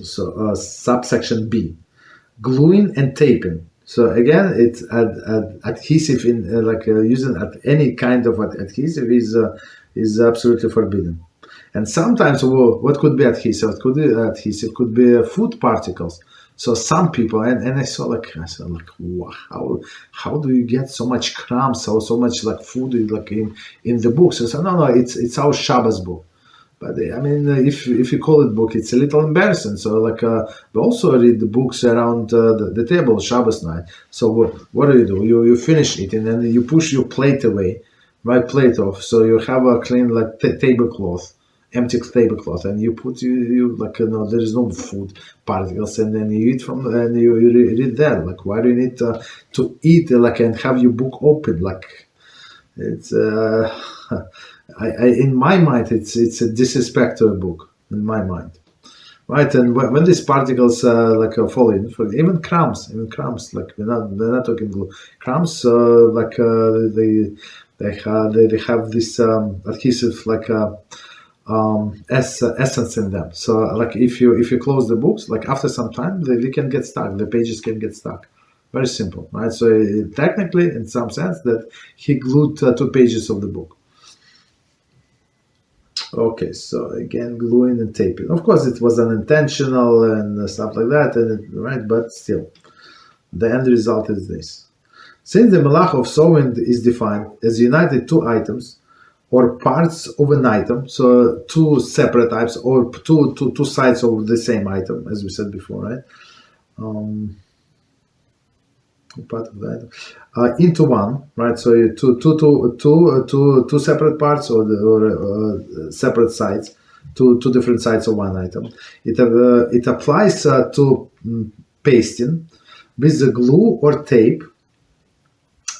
So subsection B, gluing and taping. So again, it's adhesive in using any kind of adhesive is absolutely forbidden. And sometimes, what could be adhesive? What could be adhesive? Could be food particles. So some people, and I saw wow, how do you get so much crumbs or so much food in the book? So no, it's our Shabbos book. But I mean, if you call it book, it's a little embarrassing. So we also read the books around the table Shabbos night. So what do? You finish eating and then you push your plate away, right? Plate off. So you have a clean tablecloth, empty tablecloth, and you put there is no food particles, and then you eat from and you read there. Why do you need to eat and have your book open? It's in my mind, it's a disrespect to a book. In my mind, right? And when these particles fall in, even crumbs, we're not talking glue. Crumbs, they have this adhesive essence in them. So if you close the books, after some time, they can get stuck. The pages can get stuck. Very simple, right? So technically, in some sense, that he glued 2 pages of the book. Okay, so again, gluing and taping. Of course, it was unintentional and stuff like that, right? But still, the end result is this. Since the Melachah of sewing is defined as united 2 items or parts of an item, so 2 separate types or two sides of the same item, as we said before, right? Part of that into one, right? So two separate parts or separate sides, two different sides of one item. It applies to pasting with the glue or tape,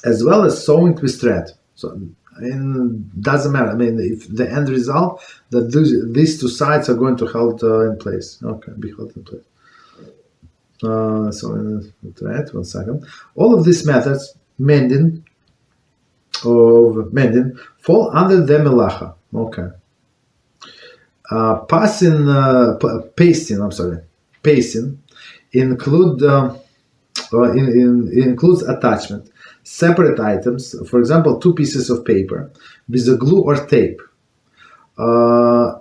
as well as sewing with thread. So doesn't matter. I mean, if the end result that these 2 sides are going to hold in place. Okay, be held in place. Right, 1 second. All of these methods, mending, fall under the Melachah. Okay. Pasting includes attachment, separate items. For example, 2 pieces of paper with a glue or tape,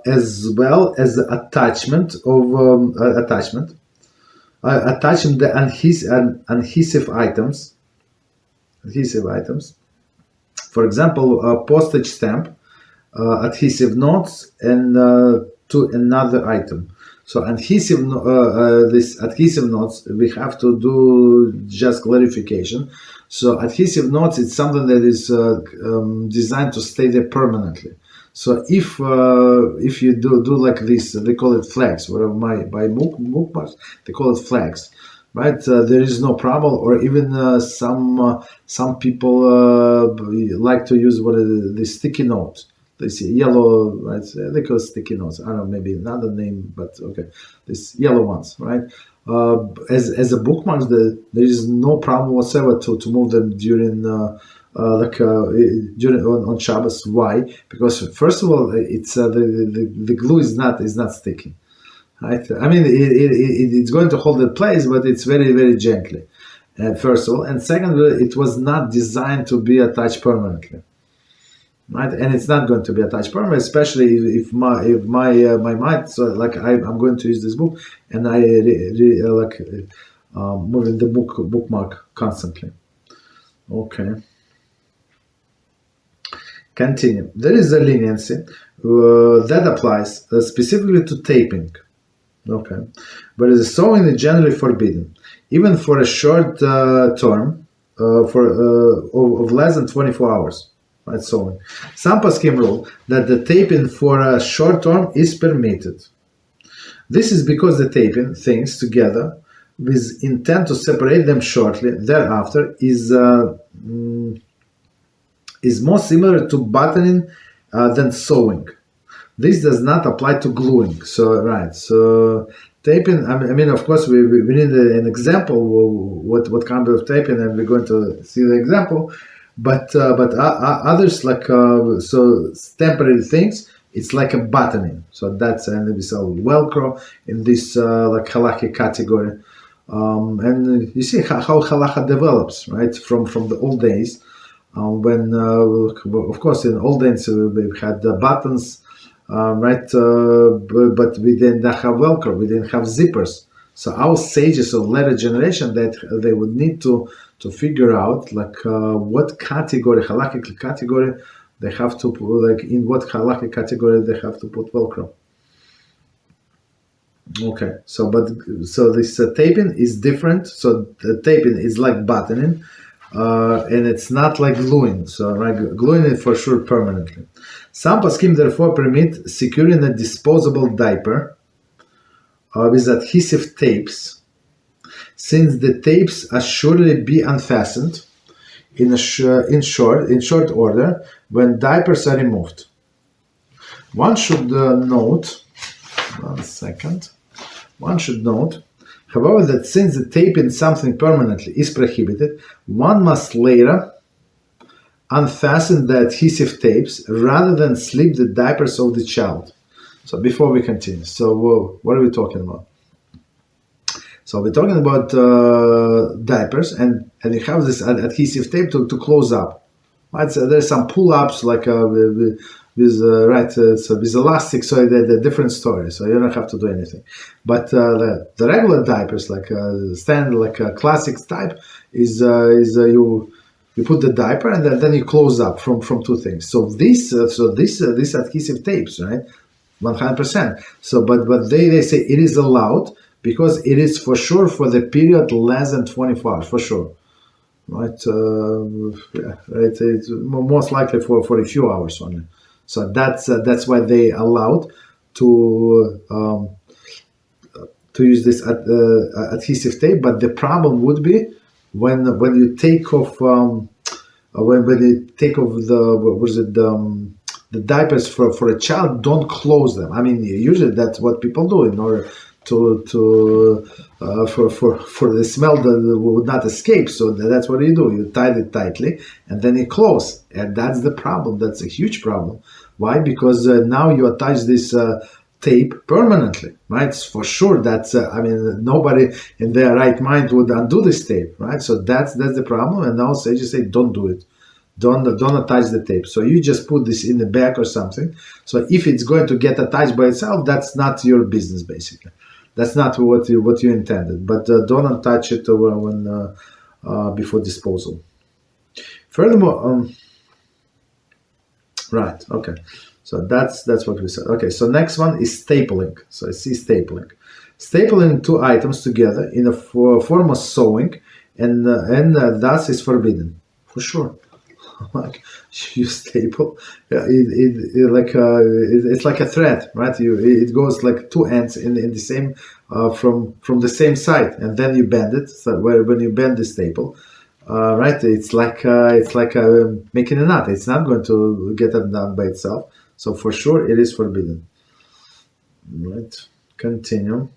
as well as the attachment attaching the adhesive items. For example, a postage stamp, adhesive notes, and to another item. So these adhesive notes, we have to do just clarification. So adhesive notes, it's something that is designed to stay there permanently. So if you do like this, they call it flags. By bookmarks, they call it flags, right? There is no problem. Or even some people like to use the sticky notes. They see yellow, right? They call it sticky notes. I don't know, maybe another name, but okay, these yellow ones, right? As a bookmark, there is no problem whatsoever to move them during on Shabbos. Why? Because first of all, it's the glue is not sticky, right? I mean, it's going to hold in place, but it's very, very gently. First of all, and secondly, it was not designed to be attached permanently, right? And it's not going to be attached permanently, especially if my mind. So I'm going to use this book, and I moving the bookmark constantly. Okay. Continue. There is a leniency that applies specifically to taping. Okay, but the sewing is generally forbidden, even for a short term of less than 24 hours. Right, sewing. Some poskim rule that the taping for a short term is permitted. This is because the taping things together with intent to separate them shortly thereafter is more similar to buttoning than sewing. This does not apply to gluing. So right, so taping. I mean, of course, we need an example. What kind of taping, and we're going to see the example. But others so temporary things It's like a buttoning. So that's and we saw Velcro in this like halakhic category. And you see how halacha develops, right? From the old days, when of course in old days we had the buttons, right? But we didn't have Velcro, we didn't have zippers. So our sages of later generation, that they would need to figure out like what category, halakhic category, they have to put, like in what halakhic category they have to put Velcro. Okay, so this taping is different. So the taping is like buttoning, and it's not like gluing. So right, gluing it for sure permanently. Some poskim therefore permit securing a disposable diaper with adhesive tapes, since the tapes assuredly be unfastened in short order when diapers are removed. One should note. One second. One should note, however, that since the taping something permanently is prohibited, one must later unfasten the adhesive tapes rather than slip the diapers of the child. So before we continue, so what are we talking about? So we're talking about diapers, and you have this adhesive tape to close up. Right? So there's some pull-ups like with elastic, so they're different story. So you don't have to do anything. But the regular diapers, like standard, like a classic type, is you put the diaper and then you close up from two things. So this adhesive tapes, right, 100%. So but they say it is allowed because it is for sure for the period less than 24 hours, for sure. Right, right. It's most likely for a few hours only. So that's why they allowed to use this adhesive tape. But the problem would be when you take off when you take off the diapers for a child. Don't close them. I mean, usually that's what people do in order for the smell that would not escape. So that's what you do. You tie it tightly and then you close. And that's the problem. That's a huge problem. Why? Because now you attach this tape permanently, right? For sure. That's I mean, nobody in their right mind would undo this tape, right? So that's the problem. And now sages say, don't do it. Don't attach the tape. So you just put this in the back or something. So if it's going to get attached by itself, that's not your business, basically. That's not what you intended. But don't attach it when before disposal. Furthermore, right? Okay. So that's what we said. Okay. So next one is stapling. So I see stapling. Stapling two items together in a form of sewing, and thus is forbidden for sure. Like you staple, it's like a thread, right? It goes like two ends in the same from the same side, and then you bend it. So when you bend the staple, right, it's like making a knot. It's not going to get undone by itself. So for sure, it is forbidden. Right. Continue.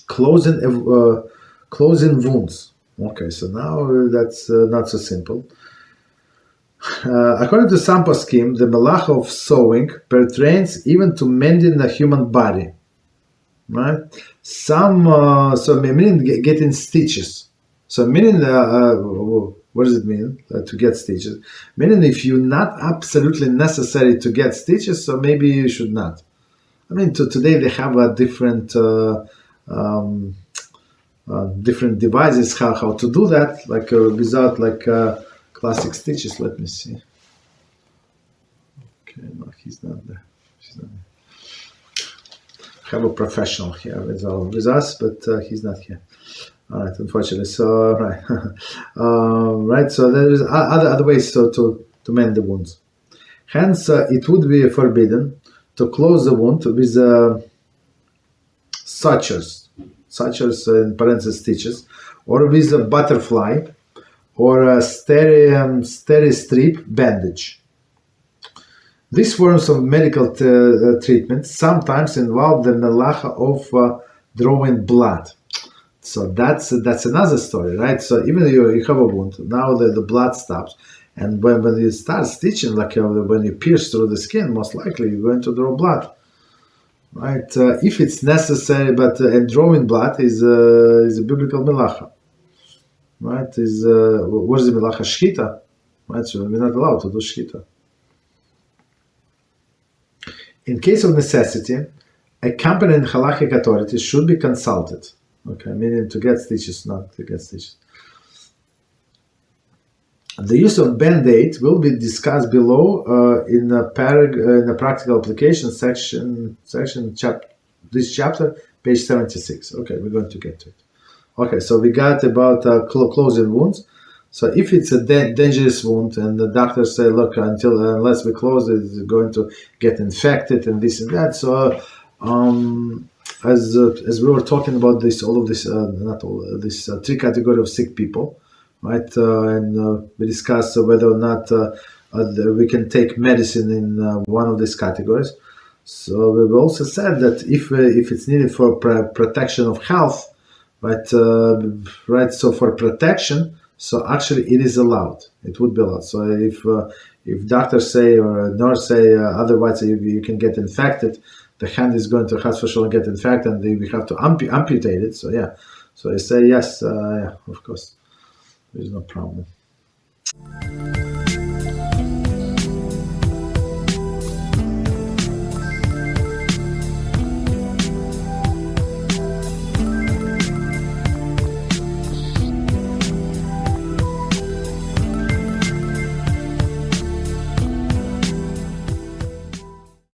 Closing wounds. Okay, so now that's not so simple. According to some poskim, the Melachah of sewing pertains even to mending the human body, right? Some so meaning getting stitches. So meaning what does it mean to get stitches? Meaning if you're not absolutely necessary to get stitches, so maybe you should not. I mean, today they have a different different devices how to do that, like without like. Classic stitches. Let me see. Okay, no, he's not there. She's not there. Have a professional here with us, but he's not here. All right, unfortunately. So right, right. So there is other ways to mend the wounds. Hence, it would be forbidden to close the wound with sutures in parentheses stitches, or with a butterfly, or a steri-strip bandage. These forms of medical treatment sometimes involve the Melachah of drawing blood. So that's another story, right? So even though you have a wound, now the blood stops, And when you start stitching, like when you pierce through the skin, most likely you're going to draw blood, right? If it's necessary, but and drawing blood is a biblical Melachah, right? What is the Melachah? Shchita, right? So we're not allowed to do shchita. In case of necessity, a competent halachic authority should be consulted. Okay, meaning to get stitches, not to get stitches. The use of Band-Aid will be discussed below in a practical application section this chapter, page 76. Okay, we're going to get to it. Okay, so we got about closing wounds. So if it's a dangerous wound and the doctors say, look, unless we close it, it's going to get infected and this and that. So as we were talking about this, three categories of sick people, right? And we discussed whether or not we can take medicine in one of these categories. So we've also said that if it's needed for protection of health, right? So for protection, so actually it is allowed. It would be allowed. So if doctors say or nurse say otherwise you can get infected, the hand is going to HaShem get infected, and we have to amputate it. So yeah, so I say yes, yeah, of course, there's no problem.